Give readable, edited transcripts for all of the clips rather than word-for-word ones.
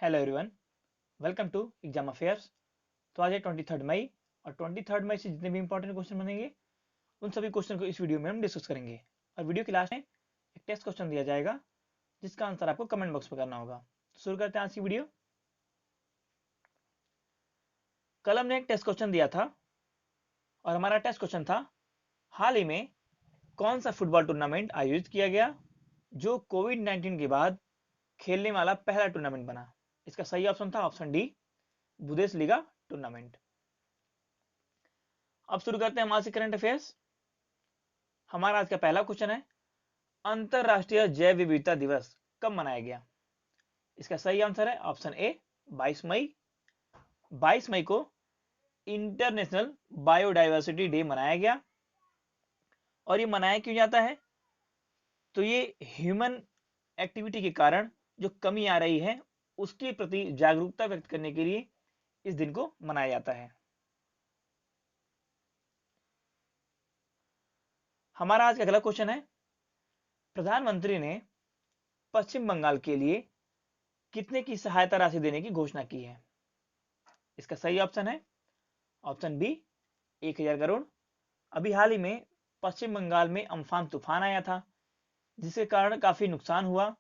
Hello everyone, welcome to exam affairs. तो आज है 23 मई और 23 मई से जितने भी इंपॉर्टेंट क्वेश्चन बनेंगे उन सभी क्वेश्चन को इस वीडियो में हम डिस्कस करेंगे। और वीडियो के लास्ट में एक टेस्ट क्वेश्चन दिया जाएगा जिसका आंसर आपको कमेंट बॉक्स में करना होगा। तो शुरू करते हैं आज की वीडियो। कल हमने एक टेस्ट क्वेश्चन दिया था और हमारा टेस्ट क्वेश्चन था, हाल ही में कौन सा फुटबॉल टूर्नामेंट आयोजित किया गया जो कोविड-19 के बाद खेलने वाला पहला टूर्नामेंट बना। इसका सही ऑप्शन था ऑप्शन डी, बुंदेसलीगा टूर्नामेंट। अब शुरू करते हैं हमारे करंट अफेयर्स। हमारा आज का पहला क्वेश्चन है, अंतरराष्ट्रीय जैव विविधता दिवस कब मनाया गया। इसका सही आंसर है ऑप्शन ए, 22 मई। 22 मई को इंटरनेशनल बायोडाइवर्सिटी डे मनाया गया। और ये मनाया क्यों जाता है, तो ये ह्यूमन एक्टिविटी के कारण जो कमी आ रही है उसके प्रति जागरूकता व्यक्त करने के लिए इस दिन को मनाया जाता है। हमारा आज का अगला क्वेश्चन है, प्रधानमंत्री ने पश्चिम बंगाल के लिए कितने की सहायता राशि देने की घोषणा की है। इसका सही ऑप्शन है ऑप्शन बी, 1000 करोड़। अभी हाल ही में पश्चिम बंगाल में अम्फान तूफान आया था जिसके कारण काफी नुकसान हुआ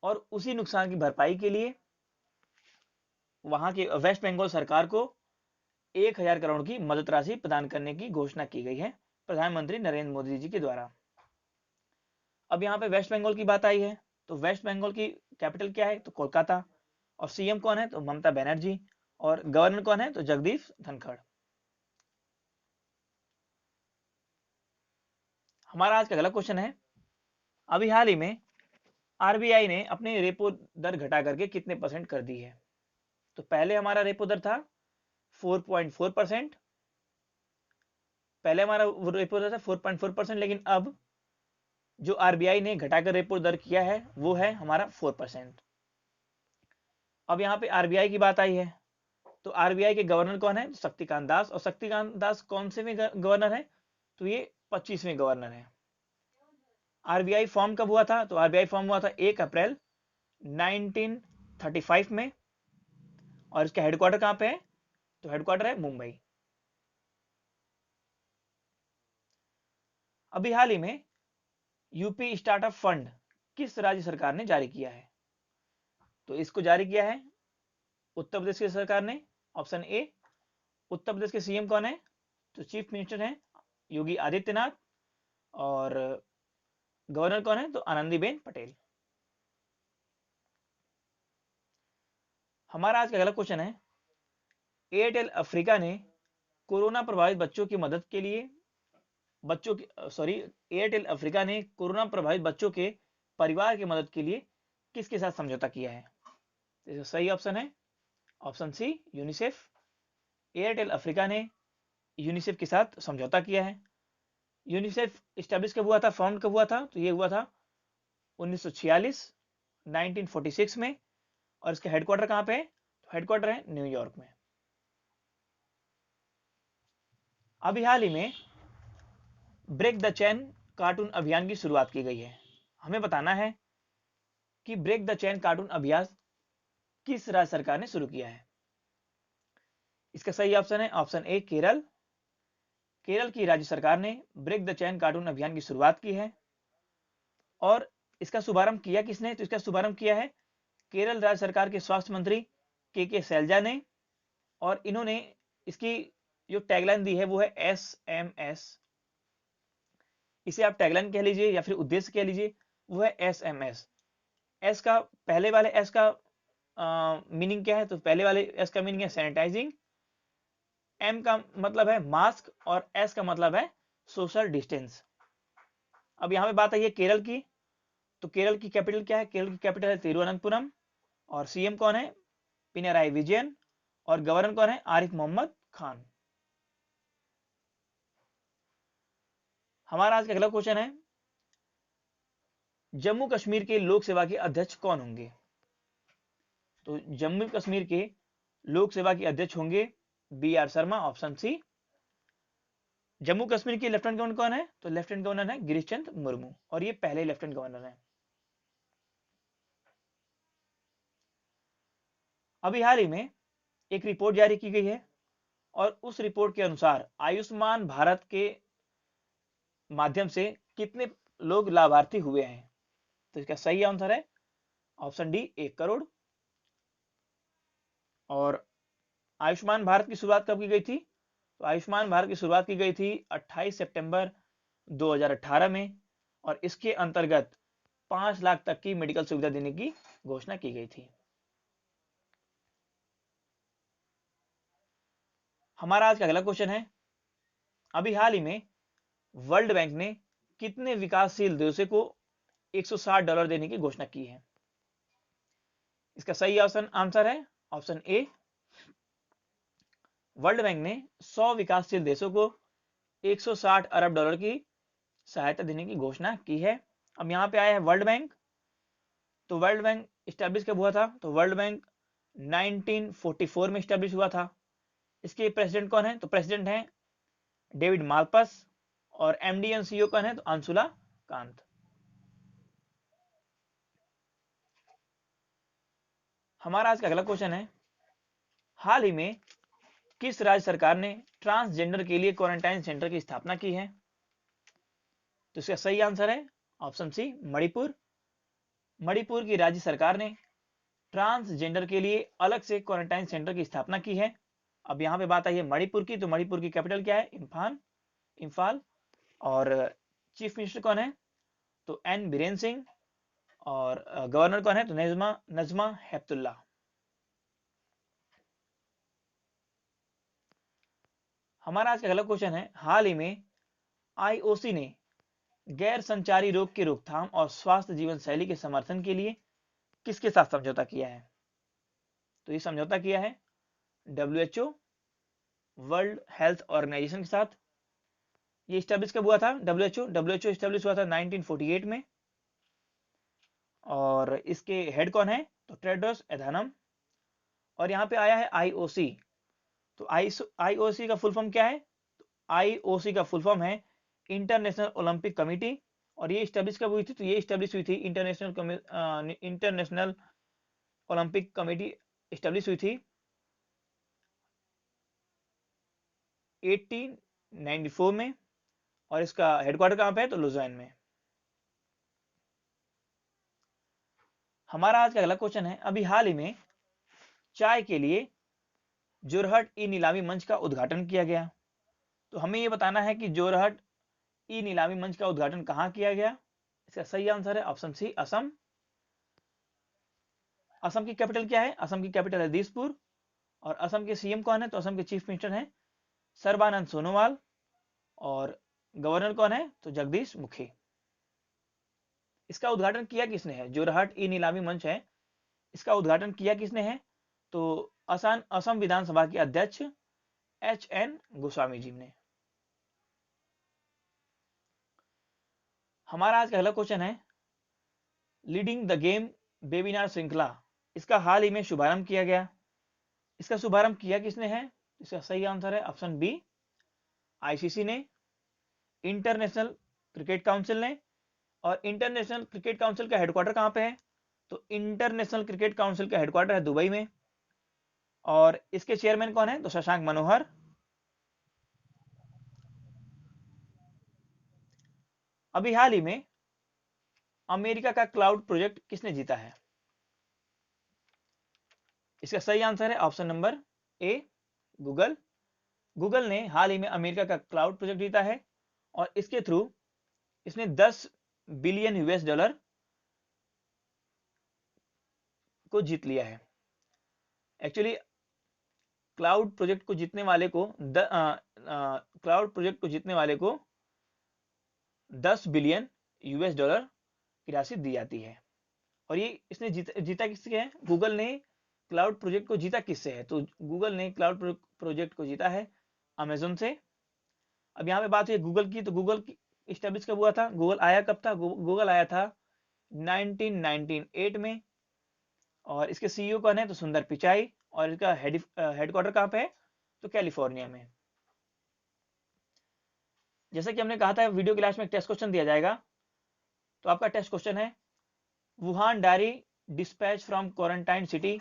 और उसी नुकसान की भरपाई के लिए वहां के वेस्ट बंगाल सरकार को 1000 करोड़ की मदद राशि प्रदान करने की घोषणा की गई है प्रधानमंत्री नरेंद्र मोदी जी के द्वारा। अब यहाँ पे वेस्ट बंगाल की बात आई है, तो वेस्ट बंगाल की कैपिटल क्या है, तो कोलकाता। और सीएम कौन है, तो ममता बनर्जी। और गवर्नर कौन है, तो जगदीप धनखड़। हमारा आज का अगला क्वेश्चन है, अभी हाल ही में आरबीआई ने अपने रेपो दर घटा करके कितने परसेंट कर दी है। तो पहले हमारा रेपो दर था 4.4%। पहले हमारा रेपो दर था 4.4%, लेकिन अब जो आरबीआई ने घटाकर रेपो दर किया है वो है हमारा 4%। अब यहाँ पे आरबीआई की बात आई है, तो आरबीआई के गवर्नर कौन है, तो शक्तिकांत दास। और शक्तिकांत दास कौन से में गवर्नर है, तो ये 25वें गवर्नर है। आरबीआई फॉर्म कब हुआ था, तो आरबीआई फॉर्म हुआ था 1 अप्रैल 1935 में। और इसका हेडक्वार्टर कहाँ पे है, तो हेडक्वार्टर है मुंबई। अभी हाल ही में यूपी स्टार्टअप फंड किस राज्य सरकार ने जारी किया है। तो इसको जारी किया है उत्तर प्रदेश की सरकार ने। ऑप्शन ए, उत्तर प्रदेश के सीएम कौन है, तो चीफ मिनिस्टर हैं योगी आदित्यनाथ। और गवर्नर कौन है, तो आनंदीबेन पटेल। हमारा आज का अगला क्वेश्चन है, एयरटेल अफ्रीका ने कोरोना प्रभावित बच्चों की मदद के लिए एयरटेल अफ्रीका ने कोरोना प्रभावित बच्चों के परिवार की मदद के लिए किसके साथ समझौता किया है। तो सही ऑप्शन है option C, UNICEF. Airtel Africa ने यूनिसेफ के साथ समझौता किया है। यूनिसेफ स्टैब्लिश कब हुआ था, फाउंड कब हुआ था, तो ये हुआ था 1946 1946 में। और इसका हेडक्वार्टर कहाँ पे है, तो हेडक्वार्टर है न्यूयॉर्क में। अभी हाल ही में ब्रेक द चेन कार्टून अभियान की शुरुआत की गई है। हमें बताना है कि ब्रेक द चेन कार्टून अभियान किस राज्य सरकार ने शुरू किया है। इसका सही ऑप्शन है ऑप्शन ए, केरल। केरल की राज्य सरकार ने ब्रेक द चेन कार्टून अभियान की शुरुआत की है। और इसका शुभारंभ किया किसने, तो इसका शुभारंभ किया है केरल राज्य सरकार के स्वास्थ्य मंत्री के शैलजा ने। और इन्होंने इसकी जो टैगलाइन दी है वो है SMS। इसे आप टैगलाइन कह लीजिए या फिर उद्देश्य कह लीजिए, वो है SMS। एस का पहले वाले एस का मीनिंग क्या है, तो पहले वाले एस का मीनिंग है सैनिटाइजिंग। एम का मतलब है मास्क और एस का मतलब है सोशल डिस्टेंस। अब यहाँ पे बात आई है केरल की, तो केरल की कैपिटल क्या है, केरल की कैपिटल है तिरुवनंतपुरम। और सीएम कौन है, पिनराई विजयन। और गवर्नर कौन है, आरिफ मोहम्मद खान। हमारा आज का अगला क्वेश्चन है, जम्मू कश्मीर के लोक सेवा के अध्यक्ष कौन होंगे। तो जम्मू कश्मीर के लोक सेवा के अध्यक्ष होंगे BR Sharma, option C. Jammu Kashmir के लेफ्टिनेंट गवर्नर कौन है, तो लेफ्टिनेंट गवर्नर है गिरीश चंद्र मुर्मू। और ये पहले लेफ्टिनेंट गवर्नर है। अभी हाल ही में एक रिपोर्ट जारी की गई है और उस रिपोर्ट के अनुसार आयुष्मान भारत के माध्यम से कितने लोग लाभार्थी हुए हैं। तो इसका सही आंसर है ऑप्शन डी 1 करोड़। और आयुष्मान भारत की शुरुआत कब की गई थी? तो आयुष्मान भारत की शुरुआत की गई थी 28 सितंबर 2018 में और इसके अंतर्गत 5 लाख तक की मेडिकल सुविधा देने की घोषणा की गई थी। हमारा आज का अगला क्वेश्चन है, अभी हाल ही में वर्ल्ड बैंक ने कितने विकासशील देशों को $160 देने की घोषणा की है? इसका सही आंसर है ऑप्शन ए। वर्ल्ड बैंक ने 100 विकासशील देशों को $160 अरब की सहायता देने की घोषणा की है। अब यहाँ पे आया है वर्ल्ड बैंक। तो वर्ल्ड बैंक स्टैब्लिश कब हुआ था? तो वर्ल्ड बैंक 1944 में स्टैब्लिश हुआ था। इसके प्रेसिडेंट कौन है? तो प्रेसिडेंट हैं डेविड मालपस और एमडी एंड सीईओ कौन है? तो अंशुला कांत। हमारा आज का अगला क्वेश्चन है, हाल ही में किस राज्य सरकार ने ट्रांसजेंडर के लिए क्वारंटाइन सेंटर की स्थापना की है? तो इसका सही आंसर है ऑप्शन सी मणिपुर। मणिपुर की राज्य सरकार ने ट्रांसजेंडर के लिए अलग से क्वारंटाइन सेंटर की स्थापना की है। अब यहाँ पे बात आई है मणिपुर की, तो मणिपुर की कैपिटल क्या है? इम्फाल। और चीफ मिनिस्टर कौन है? तो एन बीरेन सिंह। और गवर्नर कौन है? तो नजमा हेपतुल्ला। हमारा आज का अगला क्वेश्चन है, हाल ही में आईओसी ने गैर संचारी रोग की रोकथाम और स्वास्थ्य जीवन शैली के समर्थन के लिए किसके साथ समझौता किया है? तो ये समझौता किया है WHO, वर्ल्ड हेल्थ ऑर्गेनाइजेशन के साथ। ये स्टैब्लिश कब हुआ था? WHO स्टैब्लिश हुआ था 1948 में। और इसके हेड कौन है? तो टेड्रोस एधानम। और यहाँ पे आया है आईओसी। तो आईओसी का फुल फॉर्म क्या है? आईओसी का फुल फॉर्म है इंटरनेशनल ओलंपिक कमेटी। और ये स्टैब्लिश कब हुई थी? तो ये स्टैब्लिश हुई थी इंटरनेशनल ओलंपिक कमेटी स्टैब्लिश हुई थी 1894 में। और इसका हेडक्वार्टर कहाँ पे है? तो लुज़ान में। हमारा आज का अगला क्वेश्चन है, अभी हाल ही में चाय के लिए जोरहट ई नीलामी मंच का उद्घाटन किया गया। तो हमें ये बताना है कि जोरहट ई नीलामी मंच का उद्घाटन कहाँ किया गया? इसका सही आंसर है ऑप्शन सी असम। असम की कैपिटल क्या है? असम की कैपिटल है दिसपुर। और असम के सीएम कौन है? तो असम के चीफ मिनिस्टर हैं सर्बानंद सोनोवाल। और गवर्नर कौन है? तो जगदीश मुखी। इसका उद्घाटन किया किसने है? जोरहाट ई नीलामी मंच है, इसका उद्घाटन किया किसने है? तो असम विधानसभा के अध्यक्ष HN गोस्वामी जी ने। हमारा आज का अगला क्वेश्चन है, लीडिंग द गेम वेबिनार श्रृंखला, इसका हाल ही में शुभारंभ किया गया। इसका शुभारंभ किया किसने है? इसका सही आंसर है ऑप्शन बी आईसीसी ने, इंटरनेशनल क्रिकेट काउंसिल ने। और इंटरनेशनल क्रिकेट काउंसिल का हेडक्वार्टर कहां पे है? तो इंटरनेशनल क्रिकेट काउंसिल का हेडक्वार्टर है दुबई में। और इसके चेयरमैन कौन है? तो शशांक मनोहर। अभी हाल ही में अमेरिका का क्लाउड प्रोजेक्ट किसने जीता है? इसका सही आंसर है option number A Google. Google ने हाल ही में अमेरिका का क्लाउड प्रोजेक्ट जीता है और इसके थ्रू इसने 10 बिलियन US डॉलर को जीत लिया है। एक्चुअली क्लाउड प्रोजेक्ट को जीतने वाले को क्लाउड प्रोजेक्ट को जीतने वाले को 10 बिलियन US डॉलर की राशि दी जाती है। और ये इसने जीता किससे है? गूगल ने क्लाउड प्रोजेक्ट को जीता किससे है? तो गूगल ने क्लाउड प्रोजेक्ट को जीता है अमेजोन से। अब यहाँ पे बात हुई गूगल की, तो गूगल स्टैब्लिश कब हुआ था? गूगल आया कब था? गूगल आया था 1998 में। और इसके सीईओ कौन है? तो सुंदर पिचाई। और इसका हेडक्वार्टर कहाँ पे है? तो कैलिफोर्निया में। जैसे कि हमने कहा था वीडियो क्लास में एक टेस्ट क्वेश्चन दिया जाएगा। तो आपका टेस्ट क्वेश्चन है, Wuhan diary dispatch from quarantine city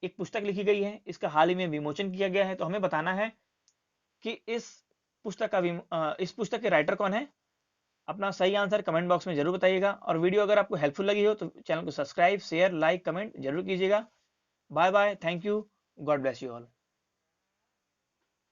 एक पुस्तक लिखी गई है, इसका हाल ही में विमोचन किया गया है। तो हमें बताना है कि इस पुस्तक के राइटर कौन है। अपना सही आंसर कमेंट बॉक्स में जरूर बताइएगा, और वीडियो अगर आपको हेल्पफुल लगी हो तो चैनल को सब्सक्राइब, शेयर, लाइक, कमेंट जरूर कीजिएगा। Bye bye, thank you, God bless you all.